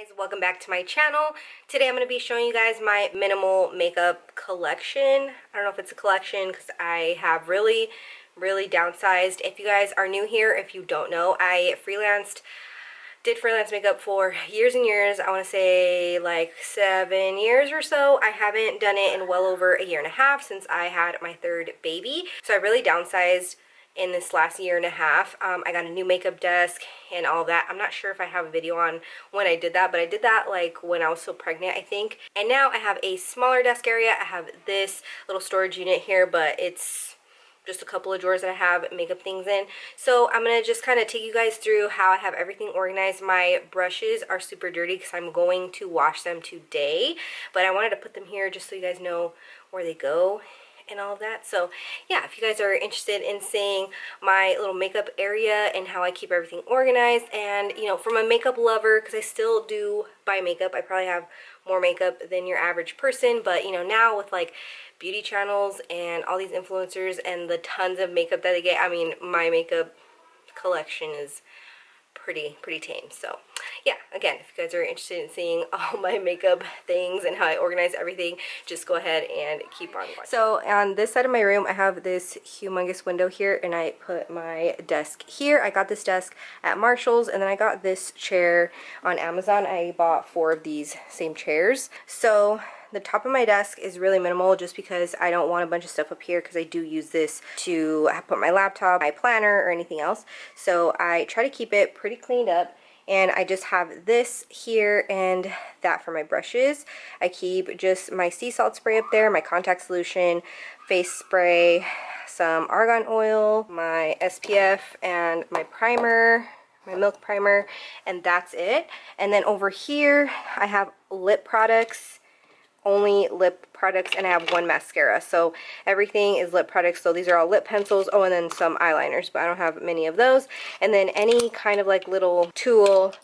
Guys, welcome back to my channel. Today I'm going to be showing you guys my minimal makeup collection. I don't know if it's a collection because I have really downsized. If you guys are new here, if you don't know, I did freelance makeup for years and years. I want to say like 7 years or so. I haven't done it in well over a year and a half since I had my third baby. So I really downsized in this last year and a half. I got a new makeup desk and all that. I'm not sure if I have a video on when I did that, but I did that like when I was still pregnant, I think. And now I have a smaller desk area. I have this little storage unit here, but it's just a couple of drawers that I have makeup things in. So I'm gonna just kind of take you guys through how I have everything organized. My brushes are super dirty because I'm going to wash them today, but I wanted to put them here just so you guys know where they go and all of that. So yeah, if you guys are interested in seeing my little makeup area and how I keep everything organized, and you know, from a makeup lover, because I still do buy makeup, I probably have more makeup than your average person, but you know, now with like beauty channels and all these influencers and the tons of makeup that they get, I mean, my makeup collection is pretty tame. So yeah, again, if you guys are interested in seeing all my makeup things and how I organize everything, just go ahead and keep on watching. So on this side of my room, I have this humongous window here, and I put my desk here. I got this desk at Marshall's, and then I got this chair on Amazon. I bought 4 of these same chairs. So the top of my desk is really minimal just because I don't want a bunch of stuff up here, because I do use this to put my laptop, my planner, or anything else. So I try to keep it pretty cleaned up, and I just have this here and that for my brushes. I keep just my sea salt spray up there, my contact solution, face spray, some argan oil, my SPF, and my primer, my milk primer, and that's it. And then over here I have lip products, only lip products, and I have 1 mascara. So everything is lip products. So these are all lip pencils. Oh, and then some eyeliners, but I don't have many of those. And then any kind of like little tool,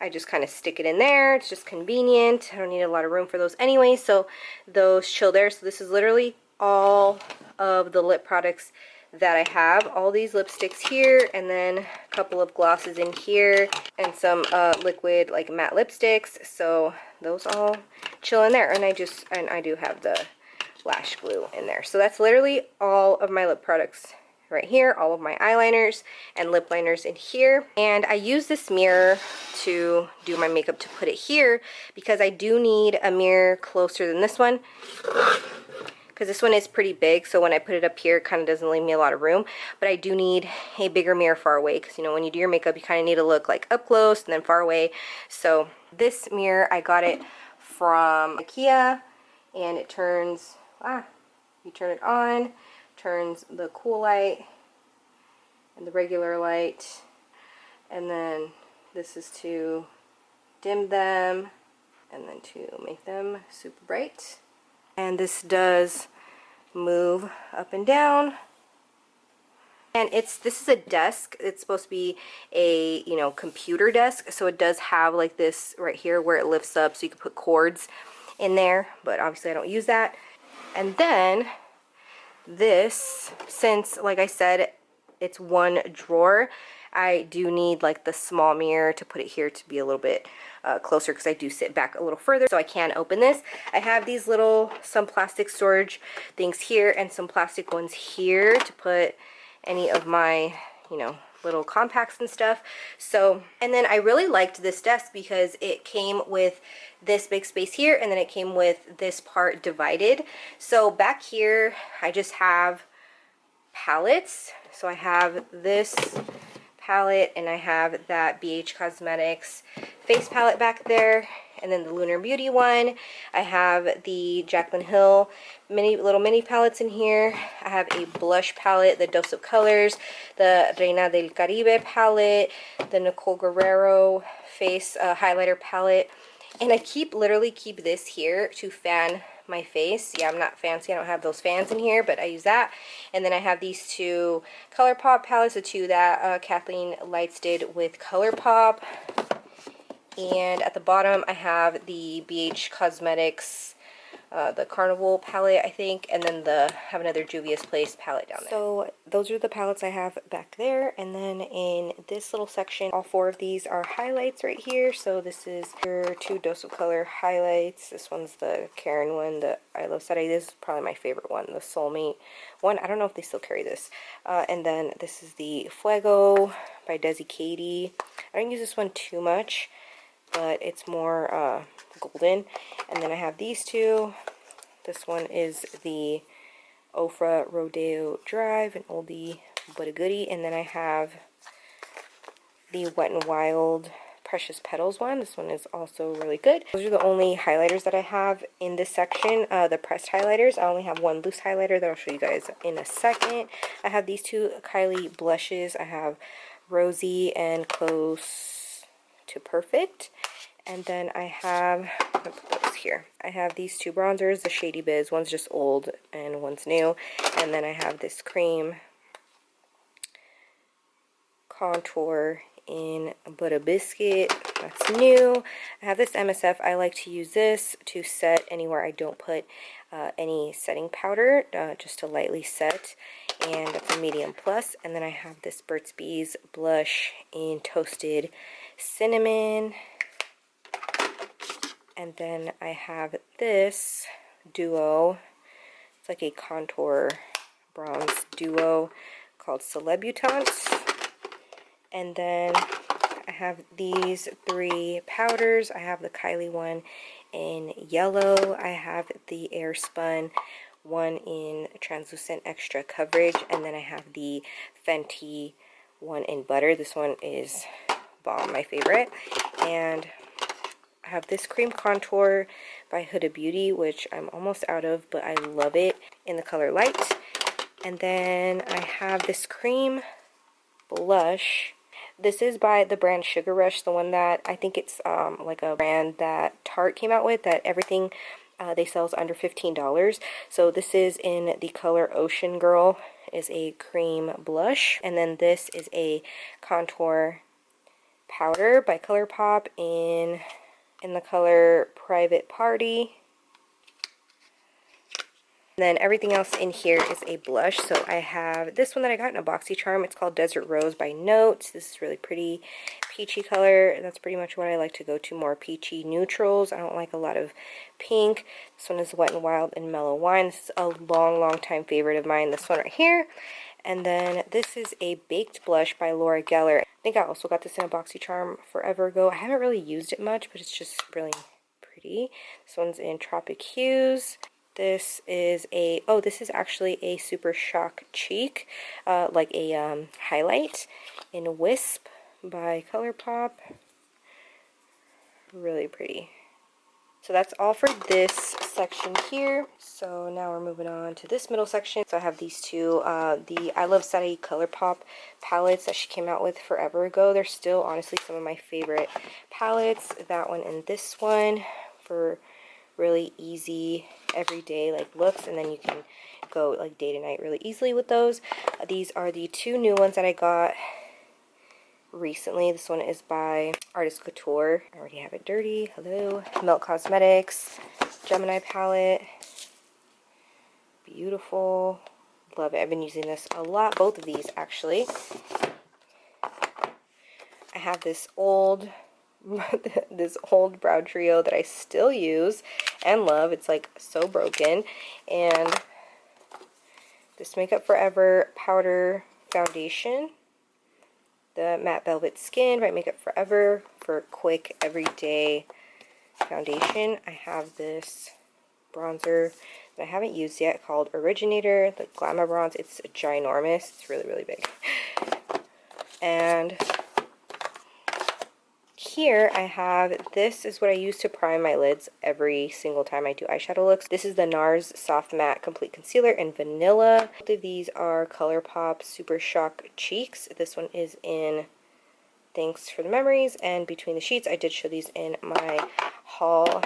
I just kind of stick it in there. It's just convenient. I don't need a lot of room for those anyway, so those chill there. So this is literally all of the lip products that I have. All these lipsticks here, and then a couple of glosses in here, and some liquid like matte lipsticks. So those all chill in there, and I do have the lash glue in there. So that's literally all of my lip products right here, all of my eyeliners and lip liners in here. And I use this mirror to do my makeup, to put it here, because I do need a mirror closer than this one, because this one is pretty big, so when I put it up here, it kind of doesn't leave me a lot of room. But I do need a bigger mirror far away, because you know, when you do your makeup, you kind of need to look like up close and then far away. So this mirror, I got it from IKEA, and it turns, you turn it on, turns the cool light and the regular light, and then this is to dim them and then to make them super bright. And this does move up and down. And this is a desk. It's supposed to be a, you know, computer desk, so it does have like this right here where it lifts up so you can put cords in there, but obviously I don't use that. And then this, since like I said, it's 1 drawer, I do need like the small mirror to put it here to be a little bit closer, because I do sit back a little further so I can open this. I have these some plastic storage things here and some plastic ones here to put any of my, you know, little compacts and stuff. So, and then I really liked this desk because it came with this big space here, and then it came with this part divided. So back here I just have palettes. So I have this palette, and I have that BH Cosmetics face palette back there, and then the Lunar Beauty one. I have the Jaclyn Hill little mini palettes in here. I have a blush palette, the Dose of Colors, the Reina del Caribe palette, the Nicole Guerrero face highlighter palette, and I literally keep this here to fan my face. Yeah, I'm not fancy, I don't have those fans in here, but I use that. And then I have these 2 ColourPop palettes, the 2 that Kathleen Lights did with ColourPop. And at the bottom I have the BH Cosmetics the Carnival palette, I think, and then have another Juvia's Place palette down there. So those are the palettes I have back there, and then in this little section, all 4 of these are highlights right here. So this is your 2 Dose of Color highlights. This one's the Karen one, the I Love Study. This is probably my favorite one, the Soulmate one. I don't know if they still carry this. And then this is the Fuego by Desi Katie. I don't use this one too much, but it's more golden. And then I have these 2. This one is the Ofra Rodeo Drive, an oldie but a goodie. And then I have the Wet n Wild Precious Petals one. This one is also really good. Those are the only highlighters that I have in this section, the pressed highlighters. I only have one loose highlighter that I'll show you guys in a second. I have these 2 Kylie blushes. I have Rosy and Close to Perfect. And then I have, I'm gonna put those here. I have these 2 bronzers, the Shady Biz. One's just old and one's new. And then I have this cream contour in Butter Biscuit. That's new. I have this MSF. I like to use this to set anywhere I don't put any setting powder, just to lightly set. And that's a medium plus. And then I have this Burt's Bees blush in Toasted Cinnamon. And then I have this duo. It's like a contour bronze duo called Celebutante. And then I have these 3 powders. I have the Kylie one in yellow. I have the Airspun one in translucent extra coverage. And then I have the Fenty one in butter. This one is bomb, my favorite. And I have this cream contour by Huda Beauty, which I'm almost out of, but I love it, in the color light. And then I have this cream blush. This is by the brand Sugar Rush, the one that I think it's like a brand that Tarte came out with, that everything they sell is under $15. So this is in the color Ocean Girl, is a cream blush. And then this is a contour powder by ColourPop in the color Private Party. And then everything else in here is a blush. So I have this one that I got in a BoxyCharm. It's called Desert Rose by Notes. This is really pretty peachy color. That's pretty much what I like to go to, more peachy neutrals. I don't like a lot of pink. This one is Wet n Wild and Mellow Wine. This is a long time favorite of mine, this one right here. And then this is a baked blush by Laura Geller. I think I also got this in a BoxyCharm forever ago. I haven't really used it much, but it's just really pretty. This one's in Tropic Hues. This is this is actually a Super Shock Cheek, like a highlight in Wisp by ColourPop. Really pretty. So that's all for this section here. So now we're moving on to this middle section. So I have these 2, the I Love Study ColourPop palettes that she came out with forever ago. They're still honestly some of my favorite palettes. That one and this one for really easy everyday like looks, and then you can go like day to night really easily with those. These are the 2 new ones that I got recently. This one is by Artist Couture. I already have it dirty. Hello. Milk Cosmetics Gemini palette. Beautiful. Love it. I've been using this a lot. Both of these actually. I have this old brow trio that I still use and love. It's like so broken. And this Makeup Forever powder foundation, the Matte Velvet Skin by Makeup Forever for quick everyday foundation. I have this bronzer that I haven't used yet called Originator, the Glamour Bronze. It's ginormous. It's really big. And here I have, this is what I use to prime my lids every single time I do eyeshadow looks. This is the NARS Soft Matte Complete Concealer in Vanilla. Both of these are ColourPop Super Shock Cheeks. This one is in Thanks for the Memories and Between the Sheets. I did show these in my haul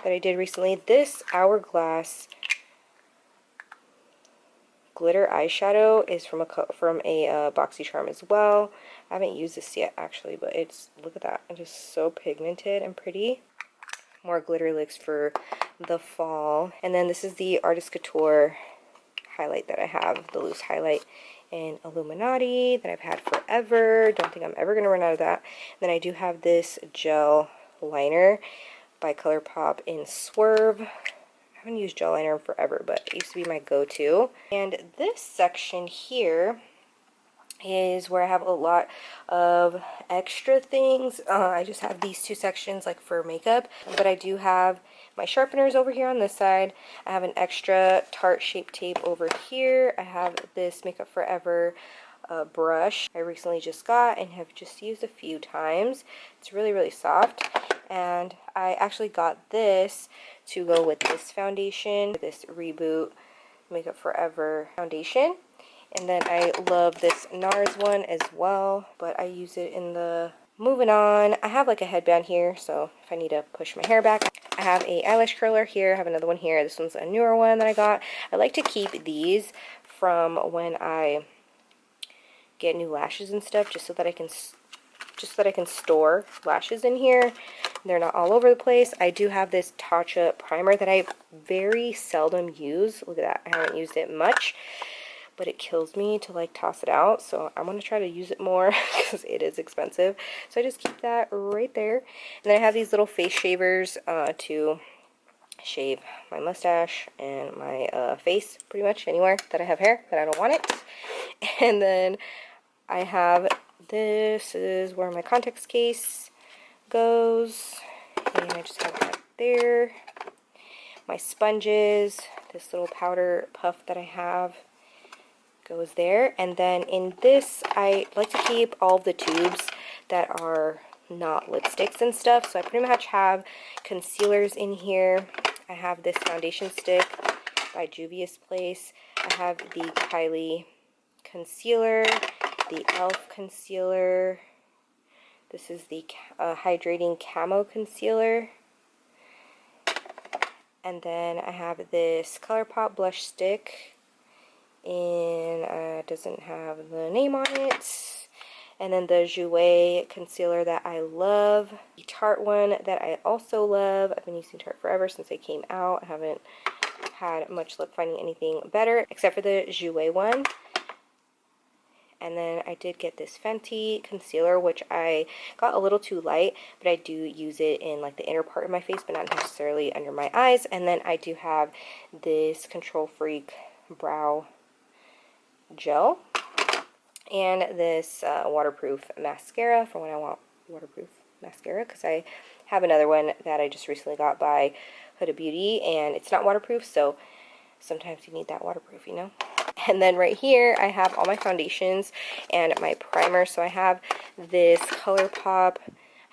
that I did recently. This Hourglass glitter eyeshadow is from a BoxyCharm as well. I haven't used this yet actually, but it's, look at that, it's just so pigmented and pretty. more glitter licks for the fall. And then this is the Artist Couture highlight that I have, the loose highlight in Illuminati that I've had forever. Don't think I'm ever going to run out of that. And then I do have this gel liner by ColourPop in Swerve. I haven't used gel liner in forever, but it used to be my go-to. And this section here is where I have a lot of extra things. I just have these two sections like for makeup, but I do have my sharpeners over here on this side. I have an extra Tarte Shape Tape over here. I have this Makeup Forever brush I recently just got and have just used a few times. It's really, really soft. And I actually got this to go with this foundation, this Reboot Makeup Forever foundation. And then I love this NARS one as well, but I use it in the... Moving on, I have like a headband here, so if I need to push my hair back. I have a eyelash curler here, I have another one here. This one's a newer one that I got. I like to keep these from when I get new lashes and stuff, just so that I can store lashes in here. They're not all over the place. I do have this Tatcha primer that I very seldom use. Look at that, I haven't used it much, but it kills me to like toss it out, so I'm going to try to use it more because it is expensive. So I just keep that right there. And then I have these little face shavers to shave my mustache and my face, pretty much anywhere that I have hair that I don't want it. And then I have, this is where my contacts case goes, and I just have that there. My sponges, this little powder puff that I have goes there. And then in this, I like to keep all of the tubes that are not lipsticks and stuff. So I pretty much have concealers in here. I have this foundation stick by Juvia's Place. I have the Kylie concealer, the e.l.f. concealer. This is the hydrating camo concealer. And then I have this ColourPop blush stick, and doesn't have the name on it. And then the Jouer concealer that I love. The Tarte one that I also love. I've been using Tarte forever since they came out. I haven't had much luck finding anything better except for the Jouer one. And then I did get this Fenty concealer, which I got a little too light, but I do use it in like the inner part of my face, but not necessarily under my eyes. And then I do have this Control Freak brow gel and this waterproof mascara for when I want waterproof mascara, because I have another one that I just recently got by Huda Beauty and it's not waterproof, so sometimes you need that waterproof, you know. And then right here I have all my foundations and my primer. So I have this ColourPop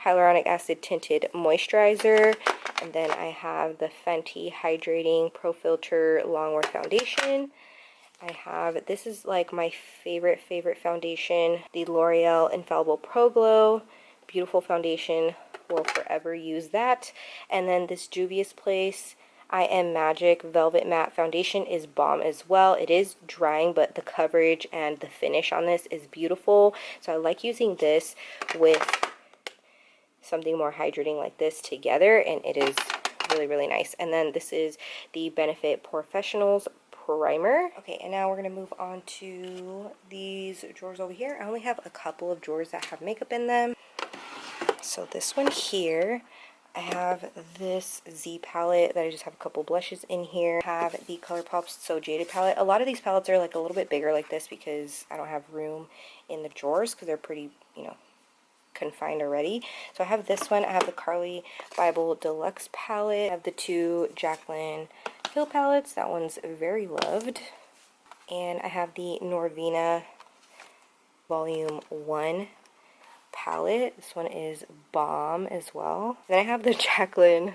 Hyaluronic Acid Tinted Moisturizer, and then I have the Fenty Hydrating Pro Filter Longwear Foundation. I have, this is like my favorite foundation, the L'Oreal Infallible Pro Glow. Beautiful foundation, will forever use that. And then this Juvia's Place I Am Magic Velvet Matte Foundation is bomb as well. It is drying, but the coverage and the finish on this is beautiful. So I like using this with something more hydrating like this together, and it is really, really nice. And then this is the Benefit Professionals primer. Okay, and now we're going to move on to these drawers over here. I only have a couple of drawers that have makeup in them. So this one here, I have this Z palette that I just have a couple blushes in here. I have the ColourPop So Jaded palette. A lot of these palettes are like a little bit bigger like this because I don't have room in the drawers because they're pretty, you know, confined already. So I have this one. I have the Carly Bible Deluxe palette. I have the two Jaclyn Hill palettes. That one's very loved. And I have the Norvina Volume 1 palette. This one is bomb as well. Then I have the Jaclyn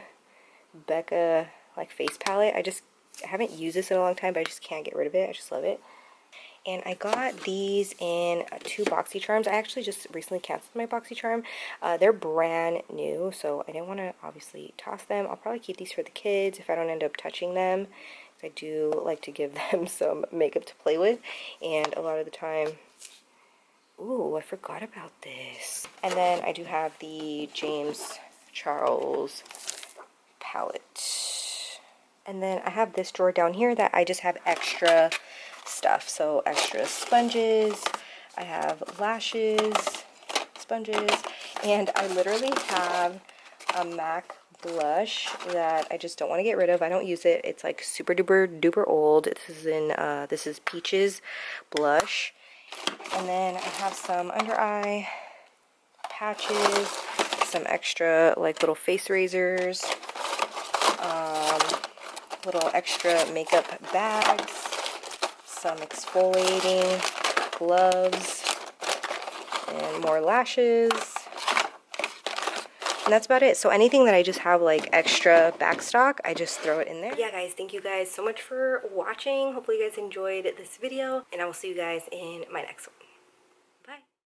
Becca like face palette. I haven't used this in a long time, but I just can't get rid of it. I just love it. And I got these in 2 BoxyCharms. I actually just recently canceled my BoxyCharm. They're brand new, so I didn't want to obviously toss them. I'll probably keep these for the kids if I don't end up touching them. I do like to give them some makeup to play with, and a lot of the time... Ooh, I forgot about this. And then I do have the James Charles palette. And then I have this drawer down here that I just have extra stuff. So extra sponges, I have lashes, sponges, and I literally have a MAC blush that I just don't want to get rid of. I don't use it. It's like super duper duper old. This is Peaches blush. And then I have some under eye patches, some extra like little face razors, little extra makeup bags, some exfoliating gloves, and more lashes. And that's about it. So anything that I just have like extra backstock, I just throw it in there. Yeah, guys, thank you guys so much for watching. Hopefully you guys enjoyed this video, and I will see you guys in my next one.